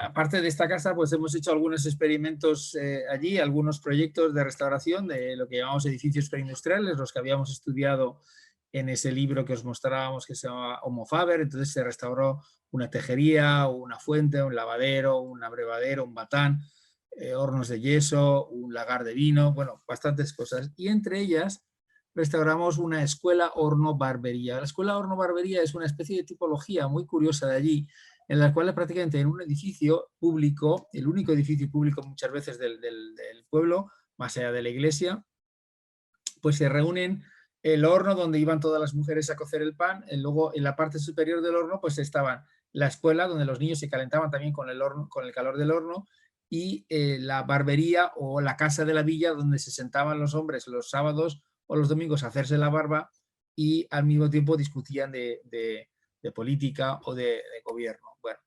aparte de esta casa, pues hemos hecho algunos experimentos allí, algunos proyectos de restauración de lo que llamamos edificios preindustriales, los que habíamos estudiado en ese libro que os mostrábamos que se llama Homo Faber. Entonces se restauró una tejería, una fuente, un lavadero, un abrevadero, un batán, hornos de yeso, un lagar de vino, bueno, bastantes cosas. Y entre ellas restauramos una escuela horno-barbería. La escuela horno-barbería es una especie de tipología muy curiosa de allí, en la cual prácticamente en un edificio público, el único edificio público muchas veces del pueblo, más allá de la iglesia, pues se reúnen el horno donde iban todas las mujeres a cocer el pan, y luego en la parte superior del horno pues estaban la escuela donde los niños se calentaban también con el horno, con el calor del horno, y la barbería o la casa de la villa donde se sentaban los hombres los sábados o los domingos a hacerse la barba y al mismo tiempo discutían de política o de gobierno. Bueno,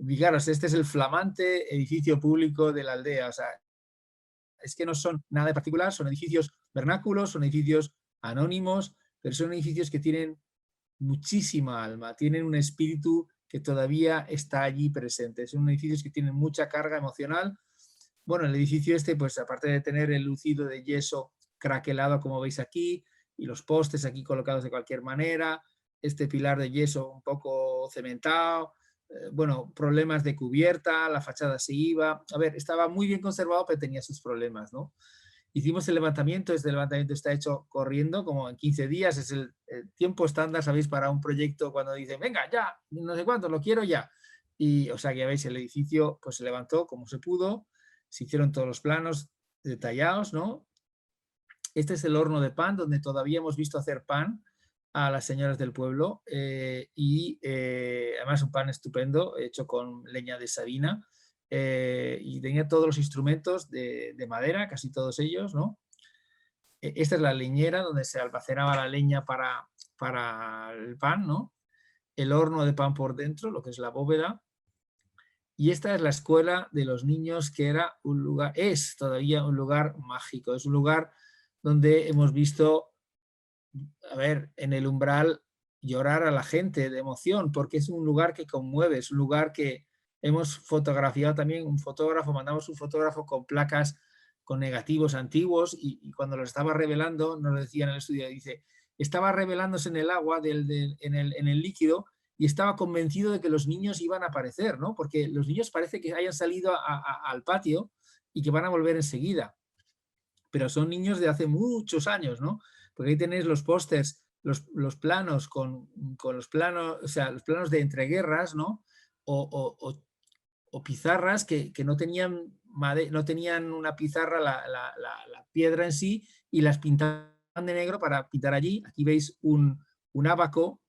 fijaros, este es el flamante edificio público de la aldea. O sea, es que no son nada de particular, son edificios vernáculos, son edificios anónimos, pero son edificios que tienen muchísima alma, tienen un espíritu que todavía está allí presente. Son edificios que tienen mucha carga emocional. Bueno, el edificio este, pues aparte de tener el lucido de yeso craquelado, como veis aquí, y los postes aquí colocados de cualquier manera, este pilar de yeso un poco cementado, bueno, problemas de cubierta, la fachada se iba. A ver, estaba muy bien conservado, pero tenía sus problemas, ¿no? Hicimos el levantamiento, este levantamiento está hecho corriendo, como en 15 días, es el tiempo estándar, ¿sabéis? Para un proyecto cuando dicen, venga, ya, no sé cuánto, lo quiero ya. Y, o sea, que ya veis, el edificio pues se levantó como se pudo, se hicieron todos los planos detallados, ¿no? Este es el horno de pan, donde todavía hemos visto hacer pan a las señoras del pueblo, y además un pan estupendo, hecho con leña de sabina, y tenía todos los instrumentos de madera, casi todos ellos, ¿no? Esta es la leñera donde se almacenaba la leña para el pan, ¿no? El horno de pan por dentro, lo que es la bóveda. Y esta es la escuela de los niños, que era un lugar, es todavía un lugar mágico, es un lugar donde hemos visto, a ver, en el umbral llorar a la gente de emoción, porque es un lugar que conmueve, es un lugar que hemos fotografiado también, un fotógrafo, mandamos un fotógrafo con placas, con negativos antiguos, y cuando lo estaba revelando, nos lo decía en el estudio, dice, estaba revelándose en el agua, en el líquido, y estaba convencido de que los niños iban a aparecer, ¿no? Porque los niños parece que hayan salido al patio y que van a volver enseguida, pero son niños de hace muchos años, ¿no? Porque ahí tenéis los pósters, los planos con los planos, o sea, los planos de entreguerras, ¿no? O pizarras que no tenían, no tenían una pizarra, la piedra en sí, y las pintaban de negro para pintar allí. Aquí veis un ábaco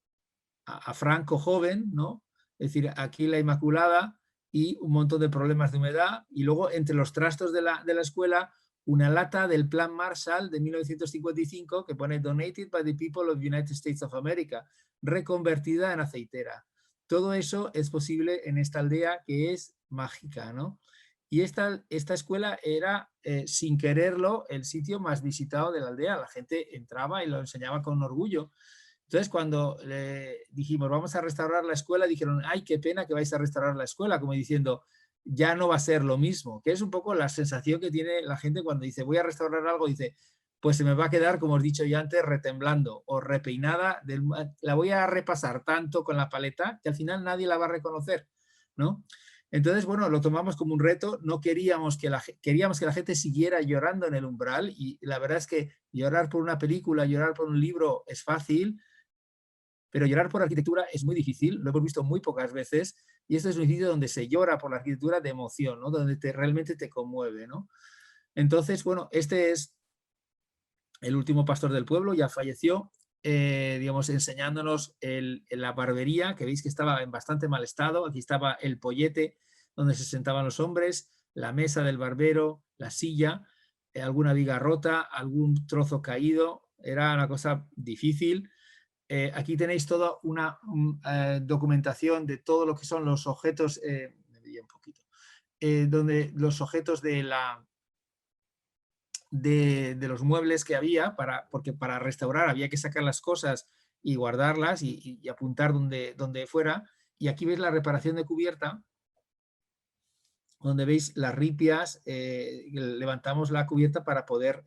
a Franco joven, ¿no? Es decir, aquí la Inmaculada y un montón de problemas de humedad, y luego entre los trastos de la escuela una lata del Plan Marshall de 1955 que pone Donated by the people of United States of America, reconvertida en aceitera. Todo eso es posible en esta aldea que es mágica, ¿no? Y esta escuela era, sin quererlo, el sitio más visitado de la aldea. La gente entraba y lo enseñaba con orgullo. Entonces, cuando le dijimos, vamos a restaurar la escuela, dijeron, ay, qué pena que vais a restaurar la escuela, como diciendo, ya no va a ser lo mismo, que es un poco la sensación que tiene la gente cuando dice, voy a restaurar algo, dice, pues se me va a quedar, como os he dicho ya antes, retemblando o repeinada, la voy a repasar tanto con la paleta que al final nadie la va a reconocer, ¿no? Entonces, bueno, lo tomamos como un reto, no queríamos queríamos que la gente siguiera llorando en el umbral, y la verdad es que llorar por una película, llorar por un libro es fácil, pero llorar por arquitectura es muy difícil, lo hemos visto muy pocas veces, y este es un sitio donde se llora por la arquitectura de emoción, ¿no? Donde realmente te conmueve, ¿no? Entonces, bueno, este es el último pastor del pueblo, ya falleció, digamos, enseñándonos la barbería, que veis que estaba en bastante mal estado. Aquí estaba el pollete donde se sentaban los hombres, la mesa del barbero, la silla, alguna viga rota, algún trozo caído, era una cosa difícil. Aquí tenéis toda una documentación de todo lo que son los objetos, me un poquito, donde los objetos de los muebles que había, porque para restaurar había que sacar las cosas y guardarlas y apuntar donde fuera. Y aquí veis la reparación de cubierta, donde veis las ripias, levantamos la cubierta para poder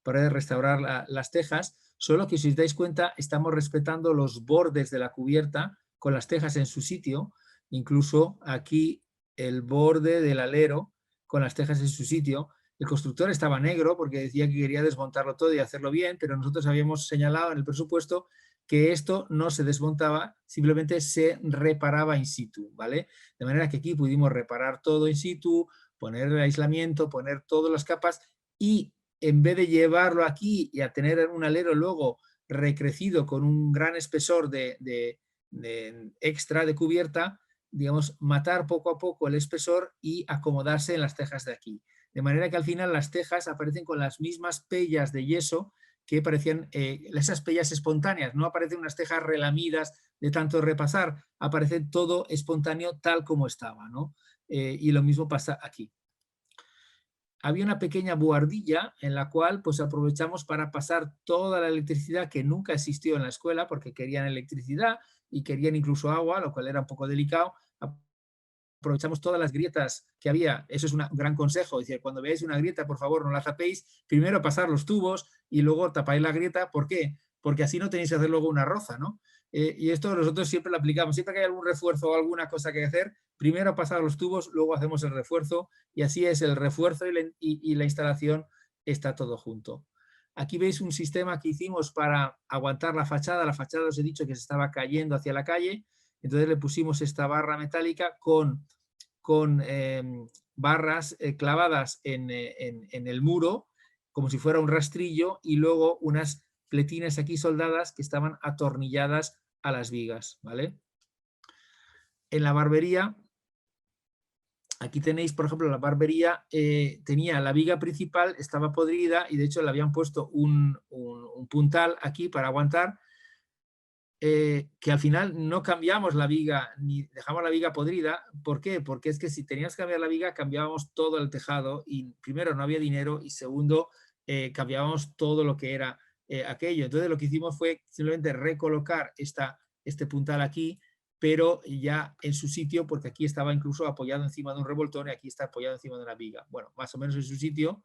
restaurar las tejas, solo que si os dais cuenta estamos respetando los bordes de la cubierta con las tejas en su sitio, incluso aquí el borde del alero con las tejas en su sitio. El constructor estaba negro porque decía que quería desmontarlo todo y hacerlo bien, pero nosotros habíamos señalado en el presupuesto que esto no se desmontaba, simplemente se reparaba in situ, ¿vale? De manera que aquí pudimos reparar todo in situ, poner el aislamiento, poner todas las capas y en vez de llevarlo aquí y a tener un alero luego recrecido con un gran espesor de extra de cubierta, digamos, matar poco a poco el espesor y acomodarse en las tejas de aquí. De manera que al final las tejas aparecen con las mismas pellas de yeso que parecían esas pellas espontáneas, no aparecen unas tejas relamidas de tanto repasar, aparece todo espontáneo tal como estaba, ¿no? Y lo mismo pasa aquí. Había una pequeña buhardilla en la cual pues aprovechamos para pasar toda la electricidad que nunca existió en la escuela porque querían electricidad y querían incluso agua, lo cual era un poco delicado. Aprovechamos todas las grietas que había, eso es un gran consejo, es decir, cuando veáis una grieta, por favor, no la tapéis, primero pasar los tubos y luego tapáis la grieta, ¿por qué? Porque así no tenéis que hacer luego una roza, ¿no? Y esto nosotros siempre lo aplicamos, siempre que hay algún refuerzo o alguna cosa que hacer, primero pasar los tubos, luego hacemos el refuerzo, y así es el refuerzo y la instalación está todo junto. Aquí veis un sistema que hicimos para aguantar la fachada os he dicho que se estaba cayendo hacia la calle, entonces le pusimos esta barra metálica con barras clavadas en el muro, como si fuera un rastrillo, y luego unas pletinas aquí soldadas que estaban atornilladas a las vigas, ¿vale? En la barbería, aquí tenéis, por ejemplo, la barbería tenía la viga principal, estaba podrida y de hecho le habían puesto un puntal aquí para aguantar, que al final no cambiamos la viga ni dejamos la viga podrida. ¿Por qué? Porque es que si teníamos que cambiar la viga cambiábamos todo el tejado y primero no había dinero y segundo cambiábamos todo lo que era aquello. Entonces lo que hicimos fue simplemente recolocar este puntal aquí, pero ya en su sitio, porque aquí estaba incluso apoyado encima de un revoltón y aquí está apoyado encima de una viga. Bueno, más o menos en su sitio.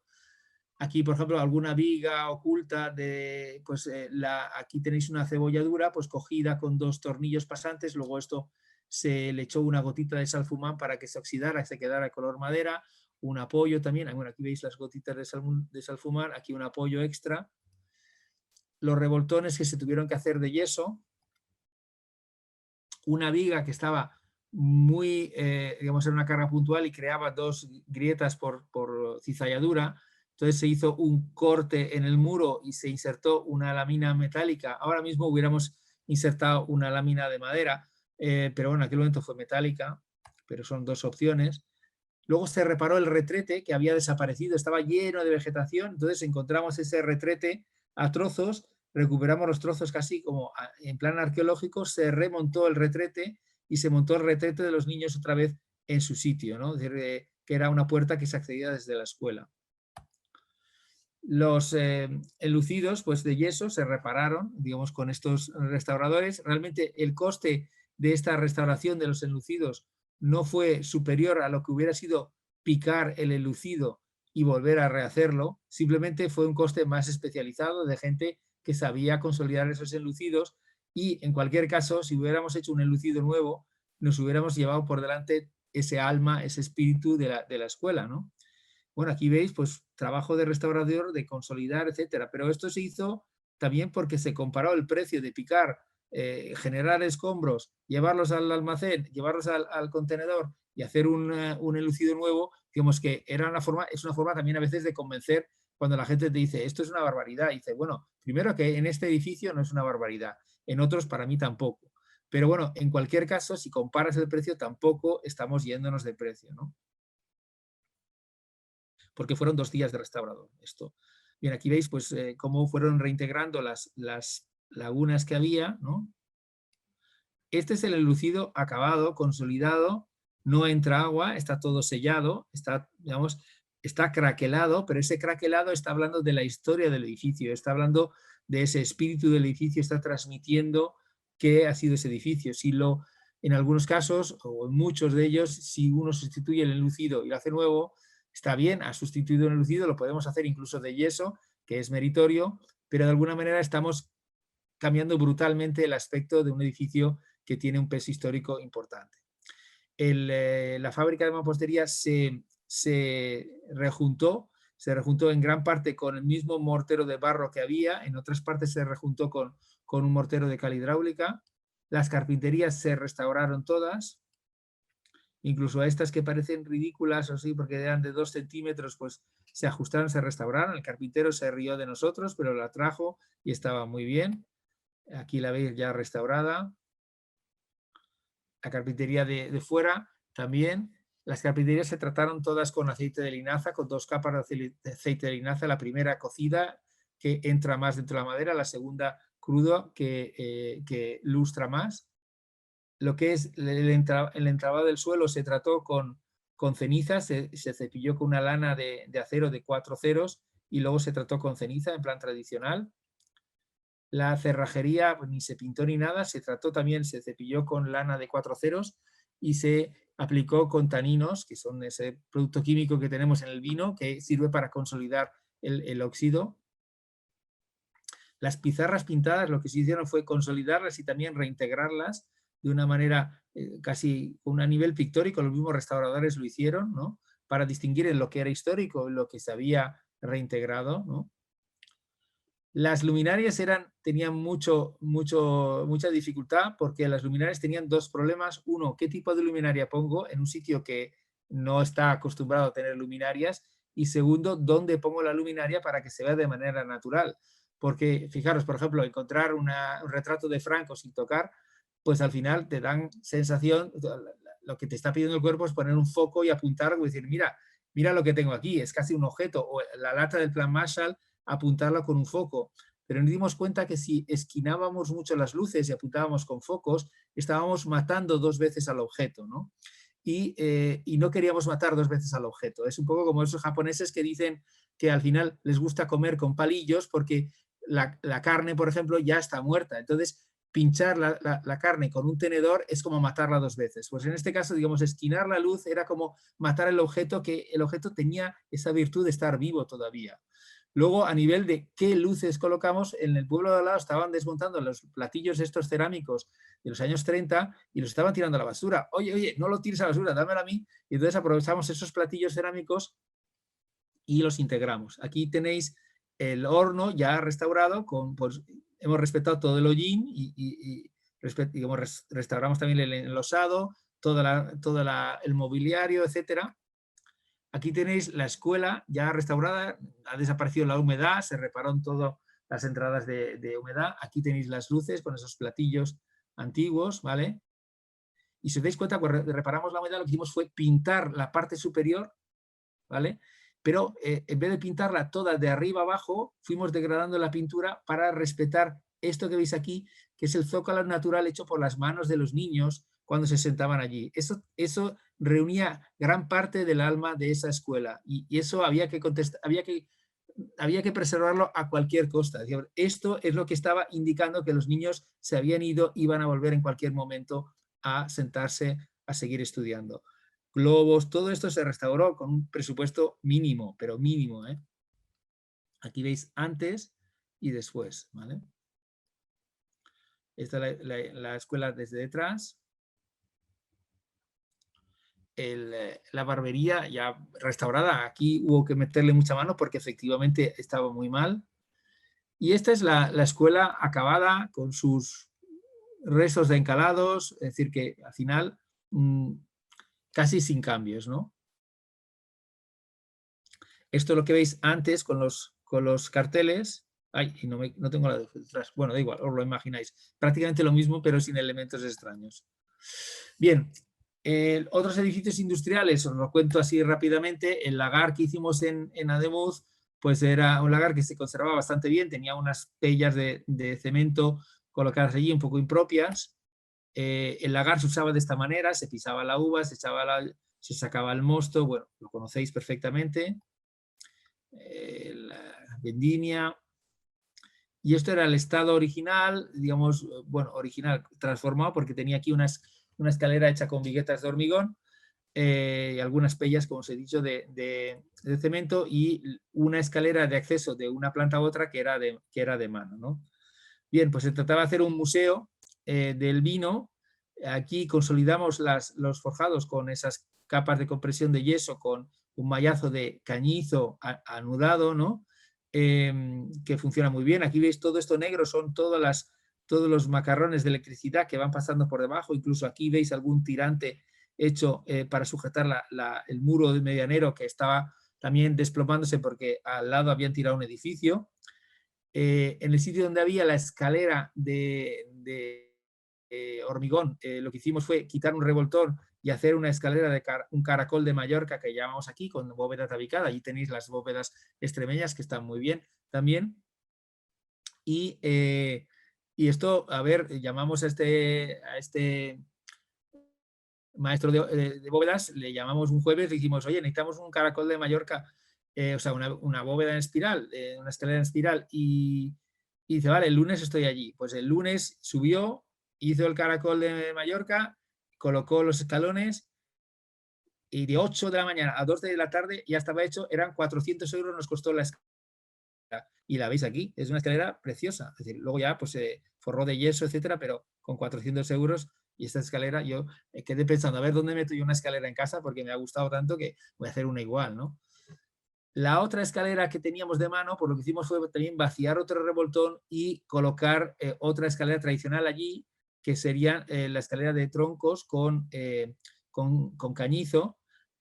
Aquí, por ejemplo, alguna viga oculta, pues aquí tenéis una cebolladura pues cogida con 2 tornillos pasantes, luego esto se le echó una gotita de salfumán para que se oxidara y se quedara de color madera, un apoyo también, bueno, aquí veis las gotitas de salfumán, aquí un apoyo extra, los revoltones que se tuvieron que hacer de yeso, una viga que estaba muy, digamos, en una carga puntual y creaba 2 grietas por cizalladura. Entonces se hizo un corte en el muro y se insertó una lámina metálica. Ahora mismo hubiéramos insertado una lámina de madera, pero bueno, en aquel momento fue metálica, pero son 2 opciones. Luego se reparó el retrete que había desaparecido, estaba lleno de vegetación, entonces encontramos ese retrete a trozos, recuperamos los trozos casi como en plan arqueológico, se remontó el retrete y se montó el retrete de los niños otra vez en su sitio, ¿no? Es decir, que era una puerta que se accedía desde la escuela. Los enlucidos pues, de yeso se repararon, digamos, con estos restauradores. Realmente el coste de esta restauración de los enlucidos no fue superior a lo que hubiera sido picar el enlucido y volver a rehacerlo, simplemente fue un coste más especializado de gente que sabía consolidar esos enlucidos y en cualquier caso, si hubiéramos hecho un enlucido nuevo, nos hubiéramos llevado por delante ese alma, ese espíritu de la escuela, ¿no? Bueno, aquí veis, pues, trabajo de restaurador, de consolidar, etcétera. Pero esto se hizo también porque se comparó el precio de picar, generar escombros, llevarlos al almacén, llevarlos al contenedor y hacer un enlucido nuevo. Digamos que es una forma también a veces de convencer cuando la gente te dice, esto es una barbaridad. Y dice, bueno, primero que en este edificio no es una barbaridad, en otros para mí tampoco. Pero bueno, en cualquier caso, si comparas el precio, tampoco estamos yéndonos de precio, ¿no? Porque fueron 2 días de restaurador esto. Bien, aquí veis pues cómo fueron reintegrando las lagunas que había, ¿no? Este es el enlucido acabado, consolidado, no entra agua, está todo sellado, está, digamos, está craquelado, pero ese craquelado está hablando de la historia del edificio, está hablando de ese espíritu del edificio, está transmitiendo qué ha sido ese edificio. En algunos casos, o en muchos de ellos, si uno sustituye el enlucido y lo hace nuevo, está bien, ha sustituido el enlucido, lo podemos hacer incluso de yeso, que es meritorio, pero de alguna manera estamos cambiando brutalmente el aspecto de un edificio que tiene un peso histórico importante. La fábrica de mampostería se rejuntó en gran parte con el mismo mortero de barro que había, en otras partes se rejuntó con un mortero de cal hidráulica. Las carpinterías se restauraron todas, incluso a estas que parecen ridículas o sí, porque eran de 2 centímetros, pues se ajustaron, se restauraron. El carpintero se rió de nosotros, pero la trajo y estaba muy bien. Aquí la veis ya restaurada. La carpintería de fuera también. Las carpinterías se trataron todas con aceite de linaza, con 2 capas de aceite de linaza. La primera cocida, que entra más dentro de la madera, la segunda crudo, que lustra más. Lo que es el entramado del suelo se trató con ceniza, se cepilló con una lana de acero de 4 ceros y luego se trató con ceniza en plan tradicional. La cerrajería pues, ni se pintó ni nada, se trató también, se cepilló con lana de 4 ceros y se aplicó con taninos, que son ese producto químico que tenemos en el vino, que sirve para consolidar el óxido. Las pizarras pintadas lo que se hicieron fue consolidarlas y también reintegrarlas de una manera casi a nivel pictórico, los mismos restauradores lo hicieron, ¿no? Para distinguir en lo que era histórico y lo que se había reintegrado, ¿no? Las luminarias tenían mucha dificultad porque las luminarias tenían 2 problemas. Uno, ¿qué tipo de luminaria pongo en un sitio que no está acostumbrado a tener luminarias? Y segundo, ¿dónde pongo la luminaria para que se vea de manera natural? Porque, fijaros, por ejemplo, encontrar un retrato de Franco sin tocar, pues al final te dan sensación, lo que te está pidiendo el cuerpo es poner un foco y apuntar y decir, mira lo que tengo aquí, es casi un objeto. O la lata del plan Marshall, apuntarla con un foco. Pero nos dimos cuenta que si esquinábamos mucho las luces y apuntábamos con focos, estábamos matando 2 veces al objeto, ¿no? Y no queríamos matar 2 veces al objeto. Es un poco como esos japoneses que dicen que al final les gusta comer con palillos porque la carne, por ejemplo, ya está muerta. Entonces, pinchar la carne con un tenedor es como matarla 2 veces. Pues en este caso, digamos, esquinar la luz era como matar el objeto, que el objeto tenía esa virtud de estar vivo todavía. Luego, a nivel de qué luces colocamos, en el pueblo de al lado estaban desmontando los platillos estos cerámicos de los años 30 y los estaban tirando a la basura. Oye, no lo tires a la basura, dámelo a mí. Y entonces aprovechamos esos platillos cerámicos y los integramos. Aquí tenéis el horno ya restaurado, pues, hemos respetado todo el hollín y restauramos también el enlosado, todo el mobiliario, etcétera. Aquí tenéis la escuela ya restaurada, ha desaparecido la humedad, se repararon todas las entradas de humedad. Aquí tenéis las luces con esos platillos antiguos, ¿vale? Y si os dais cuenta, cuando reparamos la humedad, lo que hicimos fue pintar la parte superior, ¿vale? Pero en vez de pintarla toda de arriba abajo, fuimos degradando la pintura para respetar esto que veis aquí, que es el zócalo natural hecho por las manos de los niños cuando se sentaban allí. Eso reunía gran parte del alma de esa escuela y eso había que preservarlo a cualquier costa. Esto es lo que estaba indicando que los niños se habían ido, iban a volver en cualquier momento a sentarse a seguir estudiando. Globos, todo esto se restauró con un presupuesto mínimo, pero mínimo, ¿eh? Aquí veis antes y después, ¿vale? Esta es la escuela desde detrás. La barbería ya restaurada, aquí hubo que meterle mucha mano porque efectivamente estaba muy mal. Y esta es la escuela acabada con sus restos de encalados, es decir que al final casi sin cambios, ¿no? Esto es lo que veis antes con los carteles. Ay, y no tengo la de detrás. Bueno, da igual, os lo imagináis. Prácticamente lo mismo, pero sin elementos extraños. Bien, otros edificios industriales, os lo cuento así rápidamente. El lagar que hicimos en Ademuz, pues era un lagar que se conservaba bastante bien, tenía unas pellas de cemento colocadas allí un poco impropias. El lagar se usaba de esta manera, se pisaba la uva, se sacaba el mosto, bueno, lo conocéis perfectamente. La vendimia. Y esto era el estado original, digamos, bueno, original, transformado porque tenía aquí unas una escalera hecha con viguetas de hormigón, y algunas pellas, como os he dicho, de cemento, y una escalera de acceso de una planta a otra que era de mano, ¿no? Bien, pues se trataba de hacer un museo del vino. Aquí consolidamos los forjados con esas capas de compresión de yeso, con un mallazo de cañizo anudado, ¿no? Que funciona muy bien. Aquí veis todo esto negro, son todos los macarrones de electricidad que van pasando por debajo. Incluso aquí veis algún tirante hecho para sujetar el muro medianero, que estaba también desplomándose porque al lado habían tirado un edificio. En el sitio donde había la escalera de hormigón, lo que hicimos fue quitar un revoltón y hacer una escalera un caracol de Mallorca, que llamamos aquí, con bóveda tabicada. Allí tenéis las bóvedas extremeñas, que están muy bien también. Y esto, a ver, llamamos a este maestro de bóvedas, le llamamos un jueves, le dijimos, oye, necesitamos un caracol de Mallorca, o sea, una bóveda en espiral, una escalera en espiral, y dice, vale, el lunes estoy allí. Pues el lunes subió, hizo el caracol de Mallorca, colocó los escalones, y de 8 de la mañana a 2 de la tarde ya estaba hecho. Eran 400 euros, nos costó la escalera. Y la veis aquí, es una escalera preciosa. Es decir, luego ya pues se forró de yeso, etcétera, pero con 400 euros. Y esta escalera, yo quedé pensando, a ver dónde meto yo una escalera en casa, porque me ha gustado tanto que voy a hacer una igual, ¿no? La otra escalera que teníamos de mano, pues lo que hicimos fue también vaciar otro revoltón y colocar otra escalera tradicional allí, que sería la escalera de troncos con cañizo.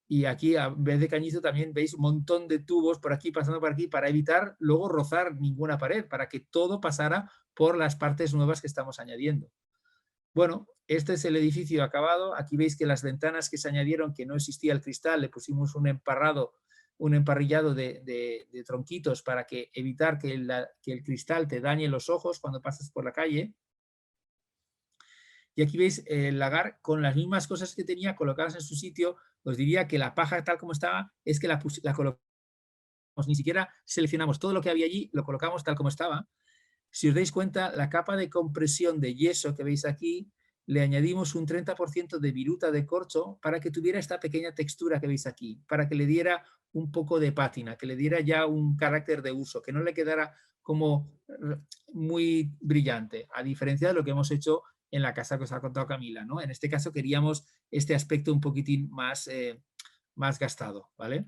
Y aquí, en vez de cañizo, también veis un montón de tubos por aquí, pasando por aquí, para evitar luego rozar ninguna pared, para que todo pasara por las partes nuevas que estamos añadiendo. Bueno, este es el edificio acabado. Aquí veis que las ventanas que se añadieron, que no existía el cristal, le pusimos un emparrillado de tronquitos para evitar que el cristal te dañe los ojos cuando pasas por la calle. Y aquí veis el lagar con las mismas cosas que tenía colocadas en su sitio. Os diría que la paja tal como estaba es que la colocamos, ni siquiera seleccionamos todo lo que había allí, lo colocamos tal como estaba. Si os dais cuenta, la capa de compresión de yeso que veis aquí, le añadimos un 30% de viruta de corcho para que tuviera esta pequeña textura que veis aquí, para que le diera un poco de pátina, que le diera ya un carácter de uso, que no le quedara como muy brillante, a diferencia de lo que hemos hecho en la casa que os ha contado Camila, ¿no? En este caso queríamos este aspecto un poquitín más gastado, ¿vale?